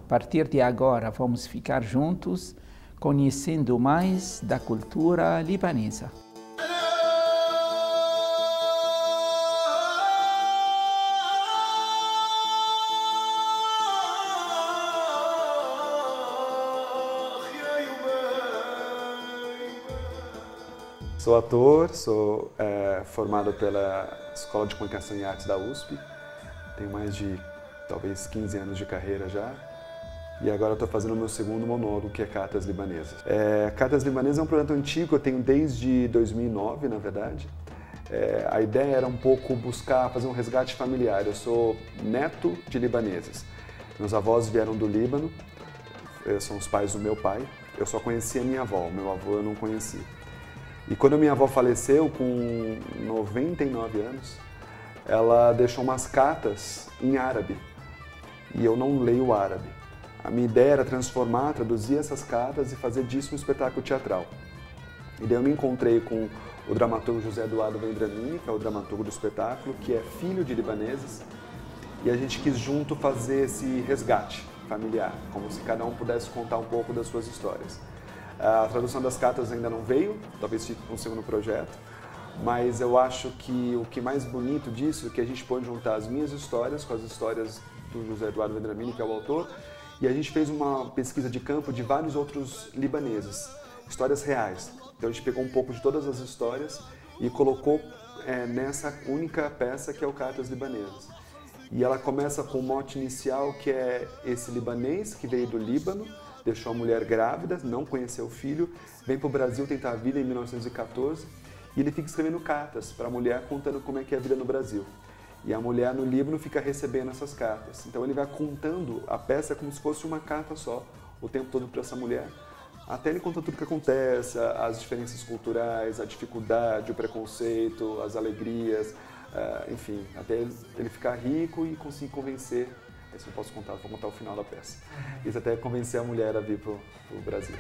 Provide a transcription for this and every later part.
partir de agora, vamos ficar juntos, conhecendo mais da cultura libanesa. Sou ator, sou formado pela Escola de Comunicação e Artes da USP. Tenho mais de, talvez, 15 anos de carreira já. E agora estou fazendo o meu segundo monólogo, que é Cartas Libanesas. Cartas Libanesas é um projeto antigo, eu tenho desde 2009, na verdade. A ideia era um pouco buscar fazer um resgate familiar. Eu sou neto de libaneses. Meus avós vieram do Líbano, são os pais do meu pai. Eu só conhecia minha avó, meu avô eu não conhecia. E quando minha avó faleceu, com 99 anos, ela deixou umas cartas em árabe. E eu não leio árabe. A minha ideia era transformar, traduzir essas cartas e fazer disso um espetáculo teatral. E daí eu me encontrei com o dramaturgo José Eduardo Vendramini, que é o dramaturgo do espetáculo, que é filho de libaneses. E a gente quis junto fazer esse resgate familiar, como se cada um pudesse contar um pouco das suas histórias. A tradução das cartas ainda não veio, talvez fique com o segundo projeto, mas eu acho que o que mais bonito disso é que a gente pode juntar as minhas histórias com as histórias do José Eduardo Vendramini, que é o autor, e a gente fez uma pesquisa de campo de vários outros libaneses, histórias reais. Então a gente pegou um pouco de todas as histórias e colocou nessa única peça que é o Cartas Libanesas. E ela começa com o mote inicial, que é esse libanês que veio do Líbano, deixou a mulher grávida, não conheceu o filho, vem para o Brasil tentar a vida em 1914 e ele fica escrevendo cartas para a mulher contando como é que é a vida no Brasil. E a mulher no Líbano fica recebendo essas cartas. Então ele vai contando a peça como se fosse uma carta só, o tempo todo para essa mulher, até ele conta tudo o que acontece, as diferenças culturais, a dificuldade, o preconceito, as alegrias, enfim, até ele ficar rico e conseguir convencer. Isso eu posso contar, vou contar o final da peça. Isso até convencer a mulher a vir para o Brasil.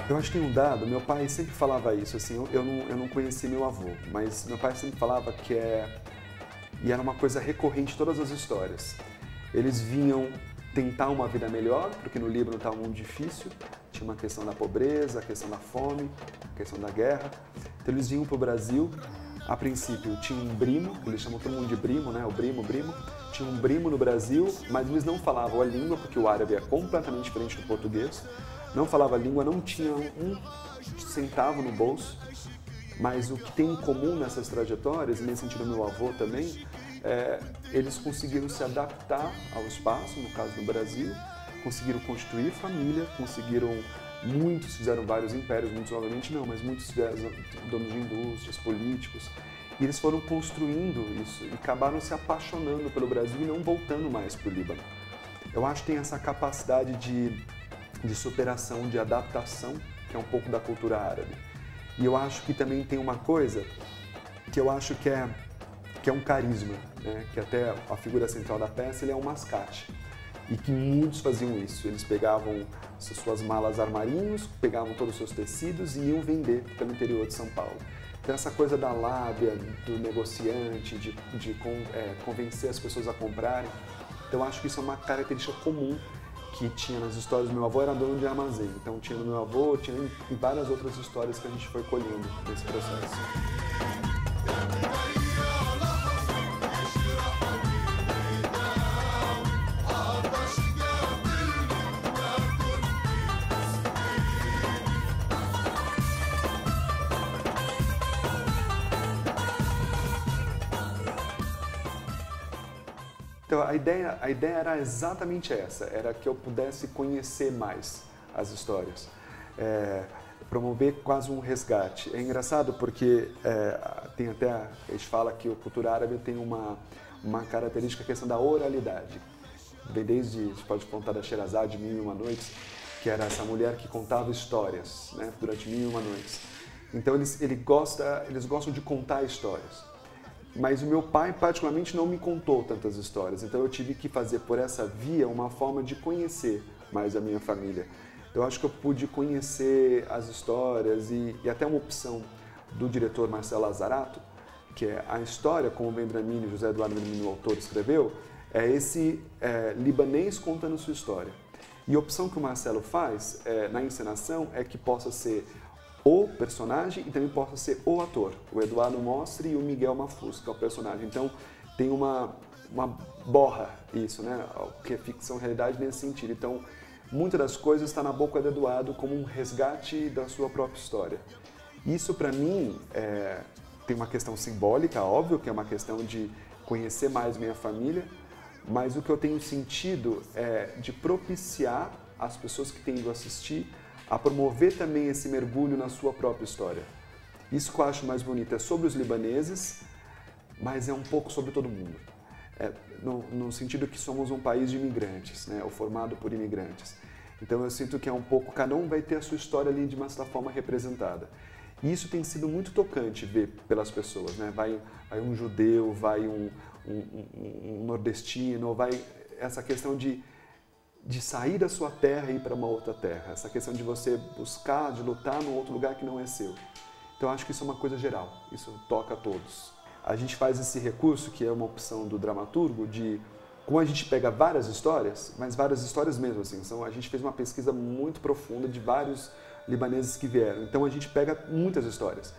Eu acho que tem um dado, meu pai sempre falava isso, assim, eu não conheci meu avô, mas meu pai sempre falava que e era uma coisa recorrente em todas as histórias. Eles vinham tentar uma vida melhor, porque no Líbano estava muito difícil, tinha uma questão da pobreza, a questão da fome, a questão da guerra. Então eles vinham para o Brasil, a princípio tinha um brimo, eles chamam todo mundo de brimo, né? O brimo. Tinha um brimo no Brasil, mas eles não falavam a língua, porque o árabe é completamente diferente do português. Não falava a língua, não tinha um centavo no bolso. Mas o que tem em comum nessas trajetórias, e nesse sentido meu avô também, eles conseguiram se adaptar ao espaço, no caso do Brasil, conseguiram constituir família, muitos fizeram vários impérios, muitos obviamente não, mas muitos fizeram donos de indústrias, políticos, e eles foram construindo isso e acabaram se apaixonando pelo Brasil e não voltando mais para o Líbano. Eu acho que tem essa capacidade de superação, de adaptação, que é um pouco da cultura árabe. E eu acho que também tem uma coisa que eu acho que é um carisma, né? Que até a figura central da peça ele é um mascate. E que muitos faziam isso. Eles pegavam suas malas armarinhos, pegavam todos os seus tecidos e iam vender pelo interior de São Paulo. Então essa coisa da lábia, do negociante, de convencer as pessoas a comprarem. Então eu acho que isso é uma característica comum que tinha nas histórias do meu avô, era dono de armazém. Então tinha no meu avô, tinha em várias outras histórias que a gente foi colhendo nesse processo. Então a ideia era exatamente essa, era que eu pudesse conhecer mais as histórias, promover quase um resgate. É engraçado porque tem até, a gente fala que a cultura árabe tem uma característica, a questão da oralidade. Vem desde, a gente pode contar da Sherazade, de Mil e Uma Noites, que era essa mulher que contava histórias, né, durante 1001 Noites. Então eles gostam de contar histórias. Mas o meu pai, particularmente, não me contou tantas histórias. Então eu tive que fazer por essa via uma forma de conhecer mais a minha família. Eu acho que eu pude conhecer as histórias e até uma opção do diretor Marcelo Lazzarato, que é a história, como o Vendramini, José Eduardo Vendramini, o autor, escreveu, é esse libanês contando sua história. E a opção que o Marcelo faz na encenação é que possa ser o personagem e também possa ser o ator. O Eduardo Mostre e o Miguel Mafuz, que é o personagem. Então tem uma borra isso, né? O que é ficção, realidade nesse sentido. Então muitas das coisas está na boca do Eduardo como um resgate da sua própria história. Isso para mim tem uma questão simbólica, óbvio, que é uma questão de conhecer mais minha família, mas o que eu tenho sentido é de propiciar as pessoas que têm ido assistir a promover também esse mergulho na sua própria história. Isso que eu acho mais bonito é sobre os libaneses, mas é um pouco sobre todo mundo. No sentido que somos um país de imigrantes, né? Ou formado por imigrantes. Então eu sinto que é um pouco, cada um vai ter a sua história ali de uma certa forma representada. E isso tem sido muito tocante ver pelas pessoas, né? Vai um judeu, vai um nordestino, vai essa questão de sair da sua terra e ir para uma outra terra, essa questão de você buscar, de lutar num outro lugar que não é seu. Então eu acho que isso é uma coisa geral, isso toca a todos. A gente faz esse recurso, que é uma opção do dramaturgo, de como a gente pega várias histórias, mas várias histórias mesmo, assim, a gente fez uma pesquisa muito profunda de vários libaneses que vieram, então a gente pega muitas histórias.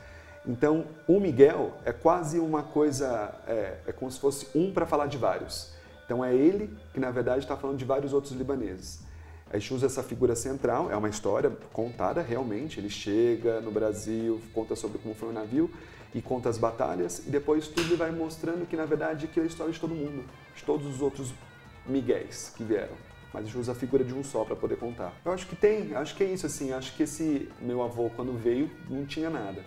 Então o Miguel é quase uma coisa, é como se fosse um para falar de vários. Então é ele que na verdade está falando de vários outros libaneses. A gente usa essa figura central, é uma história contada realmente, ele chega no Brasil, conta sobre como foi o navio e conta as batalhas e depois tudo vai mostrando que na verdade aquilo é a história de todo mundo, de todos os outros Miguéis que vieram. Mas a gente usa a figura de um só para poder contar. Eu acho que acho que é isso assim, acho que esse meu avô quando veio não tinha nada.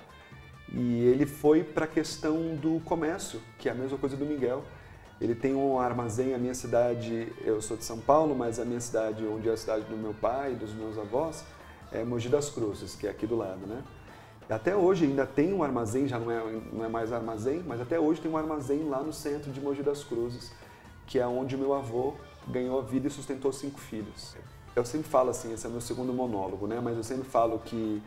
E ele foi para a questão do comércio, que é a mesma coisa do Miguel. Ele tem um armazém, a minha cidade, eu sou de São Paulo, mas a minha cidade, onde é a cidade do meu pai e dos meus avós, é Mogi das Cruzes, que é aqui do lado, né? Até hoje ainda tem um armazém, já não é mais armazém, mas até hoje tem um armazém lá no centro de Mogi das Cruzes, que é onde o meu avô ganhou a vida e sustentou 5 filhos. Eu sempre falo assim, esse é o meu segundo monólogo, né? Mas eu sempre falo que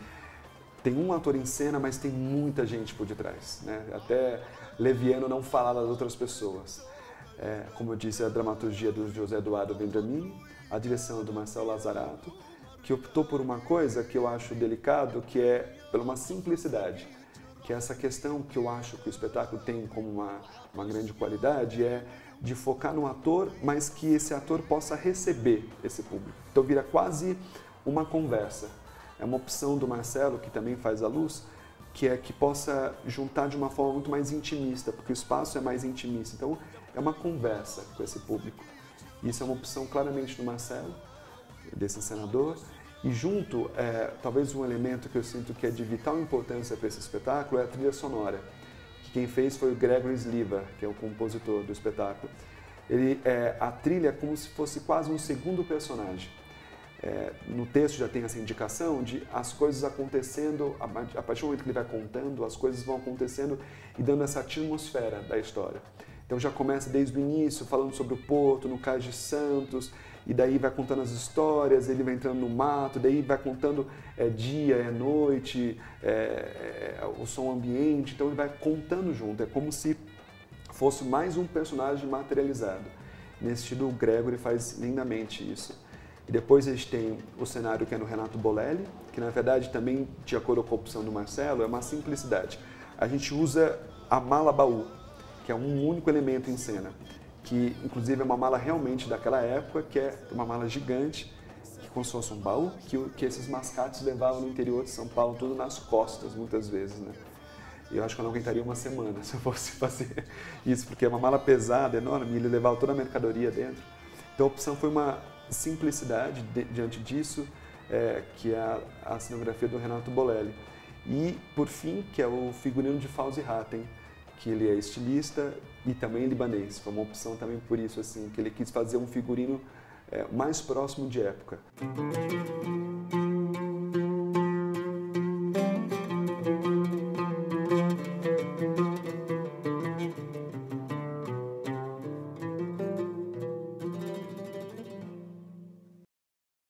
tem um ator em cena, mas tem muita gente por detrás, né? Até leviano não falar das outras pessoas. Como eu disse, a dramaturgia do José Eduardo Vendramini, a direção do Marcelo Lazzarato, que optou por uma coisa que eu acho delicado, que é pela uma simplicidade, que é essa questão que eu acho que o espetáculo tem como uma grande qualidade, é de focar no ator, mas que esse ator possa receber esse público. Então vira quase uma conversa. É uma opção do Marcelo, que também faz a luz, que é que possa juntar de uma forma muito mais intimista, porque o espaço é mais intimista. Então é uma conversa com esse público. Isso é uma opção claramente do Marcelo, desse encenador. E junto, talvez um elemento que eu sinto que é de vital importância para esse espetáculo é a trilha sonora. Que quem fez foi o Gregory Sliwa, que é o compositor do espetáculo. A trilha é como se fosse quase um segundo personagem. No texto já tem essa indicação de as coisas acontecendo, a partir do momento que ele vai contando, as coisas vão acontecendo e dando essa atmosfera da história. Então já começa desde o início, falando sobre o porto, no Cais de Santos, e daí vai contando as histórias, ele vai entrando no mato, daí vai contando dia, noite, o som ambiente, então ele vai contando junto, é como se fosse mais um personagem materializado. Nesse estilo, o Gregory faz lindamente isso. E depois a gente tem o cenário que é no Renato Bolelli, que na verdade também, de acordo com a opção do Marcelo, é uma simplicidade. A gente usa a mala baú, que é um único elemento em cena, que inclusive é uma mala realmente daquela época, que é uma mala gigante, que como se fosse um baú, que esses mascates levavam no interior de São Paulo, tudo nas costas, muitas vezes, né? E eu acho que eu não aguentaria uma semana se eu fosse fazer isso, porque é uma mala pesada, enorme, e ele levava toda a mercadoria dentro. Então a opção foi uma simplicidade diante disso, que é a cenografia do Renato Bolelli. E, por fim, que é o figurino de Fauzi Hatem, que ele é estilista e também libanês. Foi uma opção também por isso, assim, que ele quis fazer um figurino mais próximo de época.